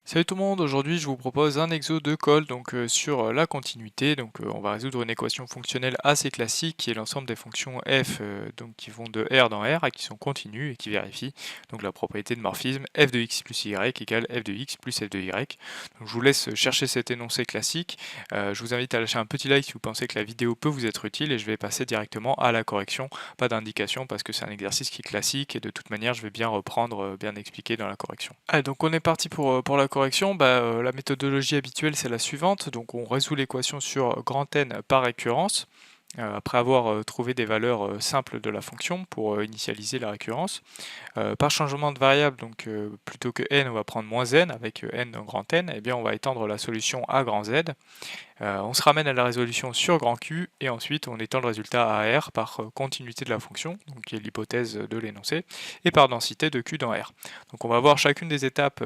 Salut tout le monde, aujourd'hui je vous propose un exo de colle sur la continuité. On va résoudre une équation fonctionnelle assez classique qui est l'ensemble des fonctions f qui vont de R dans R et qui sont continues et qui vérifient donc la propriété de morphisme f de x plus y égale f de x plus f de y. Donc je vous laisse chercher cet énoncé classique. Je vous invite à lâcher un petit like si vous pensez que la vidéo peut vous être utile et je vais passer directement à la correction, pas d'indication parce que c'est un exercice qui est classique et de toute manière je vais bien reprendre, bien expliquer dans la correction. Allez, donc on est parti pour la correction. La méthodologie habituelle c'est la suivante, donc on résout l'équation sur grand N par récurrence, après avoir trouvé des valeurs simples de la fonction pour initialiser la récurrence. Par changement de variable, plutôt que n on va prendre moins n avec n dans grand N, et bien on va étendre la solution à grand Z. On se ramène à la résolution sur grand Q et ensuite on étend le résultat à R par continuité de la fonction, donc qui est l'hypothèse de l'énoncé, et par densité de Q dans R. Donc on va voir chacune des étapes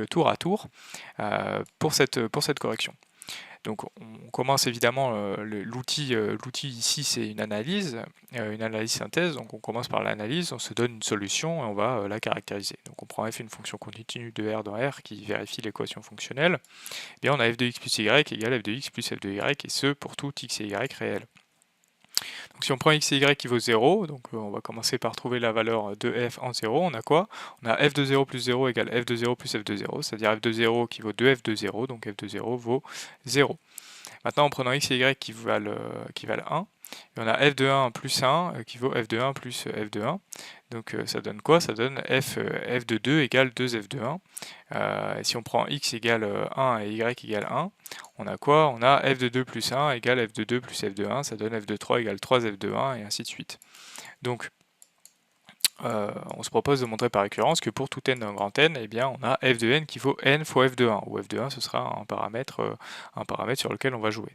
tour à tour pour cette correction. Donc on commence évidemment, l'outil ici c'est une analyse synthèse, donc on commence par l'analyse, on se donne une solution et on va la caractériser. Donc on prend f une fonction continue de R dans R qui vérifie l'équation fonctionnelle, et bien on a f de x plus y égale f de x plus f de y, et ce pour tout x et y réel. Donc si on prend x et y qui vaut 0, on va commencer par trouver la valeur de f en 0, on a quoi? On a f de 0 plus 0 égale f de 0 plus f de 0, c'est-à-dire f de 0 qui vaut 2f de 0, donc f de 0 vaut 0. Maintenant en prenant x et y qui valent 1, et on a f de 1 plus 1 qui vaut f de 1 plus f de 1. Donc ça donne quoi? Ça donne f de 2 égale 2f de 1. Et si on prend x égale 1 et y égale 1, on a quoi? On a f de 2 plus 1 égale f de 2 plus f de 1, ça donne f de 3 égale 3f de 1, et ainsi de suite. Donc on se propose de montrer par récurrence que pour tout n dans grand N, eh bien, on a f de n qui vaut n fois f de 1, où f de 1 ce sera un paramètre sur lequel on va jouer.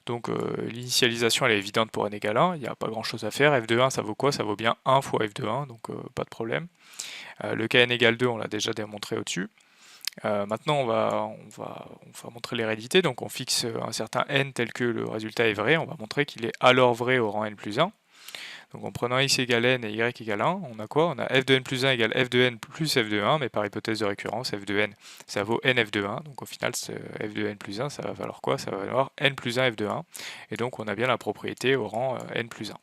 Donc l'initialisation elle est évidente pour n égale 1, il n'y a pas grand chose à faire. F de 1 ça vaut quoi? Ça vaut bien 1 fois f de 1, donc pas de problème. Le cas n égale 2 on l'a déjà démontré au-dessus. Maintenant on va montrer l'hérédité, donc on fixe un certain n tel que le résultat est vrai, on va montrer qu'il est alors vrai au rang n plus 1. Donc en prenant x égale n et y égale 1, on a quoi? On a f de n plus 1 égale f de n plus f de 1, mais par hypothèse de récurrence, f de n, ça vaut n f de 1. Donc au final, f de n plus 1, ça va valoir quoi? Ça va valoir n plus 1 f de 1. Et donc on a bien la propriété au rang n plus 1.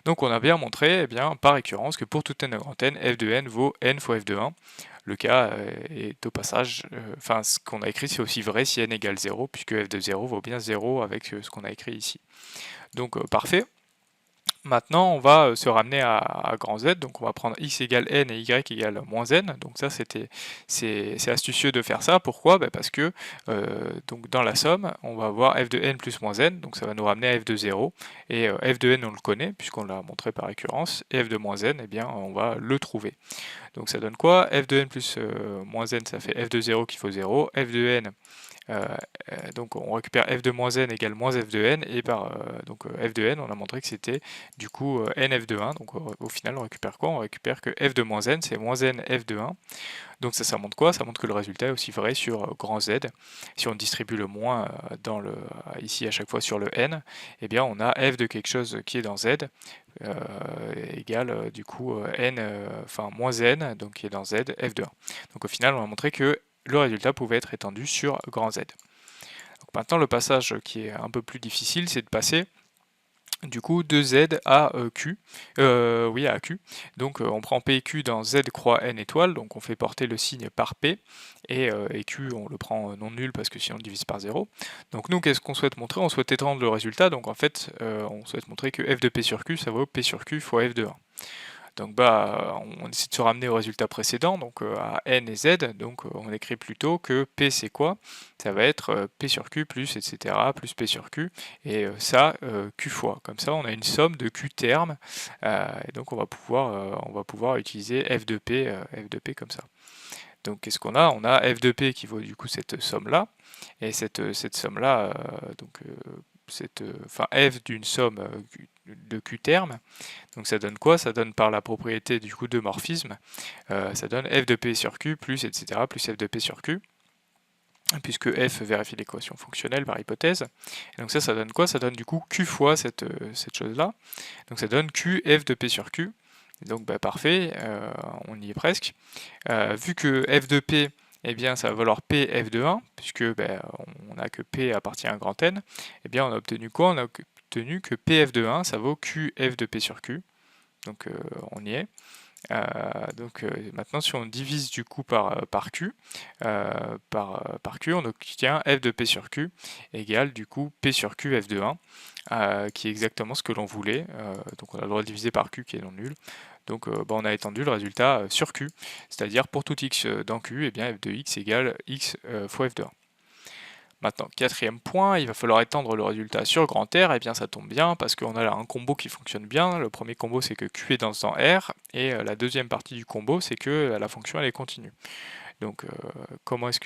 Donc on a bien montré, eh bien, par récurrence, que pour tout n de grand N, f de n vaut n fois f de 1. Le cas est au passage, ce qu'on a écrit c'est aussi vrai si n égale 0, puisque f de 0 vaut bien 0 avec ce qu'on a écrit ici. Donc parfait. Maintenant, on va se ramener à grand Z, donc on va prendre x égale n et y égale moins n. Donc ça, c'est astucieux de faire ça. Pourquoi? Parce que donc dans la somme, on va avoir f de n plus moins n, donc ça va nous ramener à f de 0. Et f de n, on le connaît, puisqu'on l'a montré par récurrence, et f de moins n, eh bien, on va le trouver. Donc ça donne quoi? F de n plus moins n, ça fait f de 0 qui vaut 0, f de n, donc on récupère f de moins n égale moins f de n, et par f de n on a montré que c'était du coup nf de 1, donc au final on récupère quoi? On récupère que f de moins n c'est moins n f de 1, donc ça montre quoi? Ça montre que le résultat est aussi vrai sur grand Z. Si on distribue le moins ici à chaque fois sur le n, eh bien on a f de quelque chose qui est dans Z égale du coup moins n, donc qui est dans Z, f de 1. Donc au final on a montré que le résultat pouvait être étendu sur grand Z. Donc maintenant le passage qui est un peu plus difficile, c'est de passer du coup de Z à Q, à Q. Donc on prend P et Q dans Z croix N étoile, donc on fait porter le signe par P, et Q on le prend non nul parce que sinon on divise par 0. Donc nous qu'est-ce qu'on souhaite montrer? On souhaite étendre le résultat, donc en fait on souhaite montrer que F de P sur Q ça vaut P sur Q fois F de 1. Donc on essaie de se ramener au résultat précédent, donc à n et z, donc on écrit plutôt que p c'est quoi? Ça va être p sur q plus etc. plus p sur q, et ça q fois. Comme ça on a une somme de q termes, et donc on va pouvoir utiliser f de p comme ça. Donc qu'est-ce qu'on a? On a f de p qui vaut du coup cette somme-là, et cette somme-là, f d'une somme de q termes. Donc ça donne quoi? Ça donne par la propriété du coup de morphisme, ça donne f de p sur q plus etc. plus f de p sur q, puisque f vérifie l'équation fonctionnelle par hypothèse. Et donc ça donne quoi? Ça donne du coup q fois cette chose-là. Donc ça donne q f de p sur q. Et donc parfait, on y est presque. Vu que f de p eh bien ça va valoir P f de 1, puisque on a que P appartient à un grand N, eh bien on a obtenu quoi? On a obtenu que Pf de 1, ça vaut Qf de P sur Q, donc on y est. Maintenant, si on divise du coup par Q, par Q, on obtient f de P sur Q égale du coup P sur Q f de 1, qui est exactement ce que l'on voulait. Donc on a le droit de diviser par Q qui est non nul. Donc on a étendu le résultat sur Q, c'est-à-dire pour tout x dans Q, eh bien f de x égale x fois f de 1. Maintenant, quatrième point, il va falloir étendre le résultat sur grand R, et bien ça tombe bien parce qu'on a là un combo qui fonctionne bien. Le premier combo c'est que Q est dans R, et la deuxième partie du combo c'est que la fonction elle est continue. Donc comment est-ce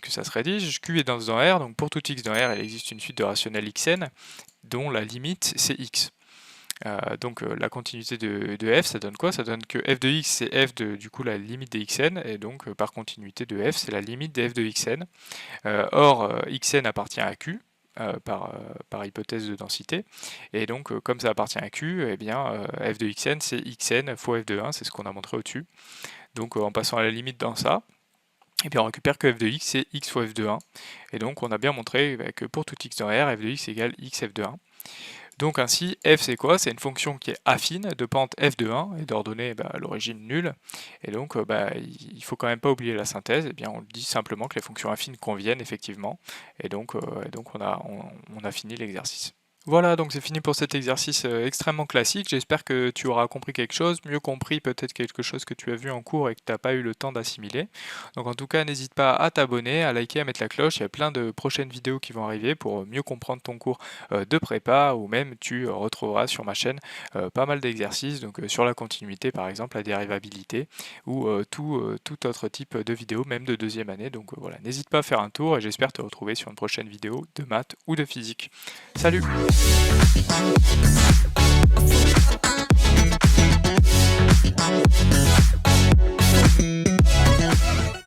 que ça se rédige? Q est dans R, donc pour tout x dans R, il existe une suite de rationnels xn dont la limite c'est x. La continuité de f, ça donne quoi? Ça donne que f de x, c'est f de du coup la limite des xn, et donc par continuité de f, c'est la limite des f de xn. Or, xn appartient à q, par hypothèse de densité, et donc comme ça appartient à q, eh bien f de xn c'est xn fois f de 1, c'est ce qu'on a montré au-dessus. Donc en passant à la limite dans ça, et bien on récupère que f de x c'est x fois f de 1, et donc on a bien montré que pour tout x dans R, f de x égale x f de 1. Donc ainsi, f c'est quoi? C'est une fonction qui est affine de pente f de 1 et d'ordonnée à l'origine nulle. Et donc il faut quand même pas oublier la synthèse. Et bien on dit simplement que les fonctions affines conviennent effectivement. Et donc on a fini l'exercice. Voilà, donc c'est fini pour cet exercice extrêmement classique. J'espère que tu auras compris quelque chose, mieux compris peut-être quelque chose que tu as vu en cours et que tu n'as pas eu le temps d'assimiler. Donc en tout cas, n'hésite pas à t'abonner, à liker, à mettre la cloche. Il y a plein de prochaines vidéos qui vont arriver pour mieux comprendre ton cours de prépa, ou même tu retrouveras sur ma chaîne pas mal d'exercices, donc sur la continuité par exemple, la dérivabilité, ou tout autre type de vidéo, même de deuxième année. Donc voilà, n'hésite pas à faire un tour et j'espère te retrouver sur une prochaine vidéo de maths ou de physique. Salut!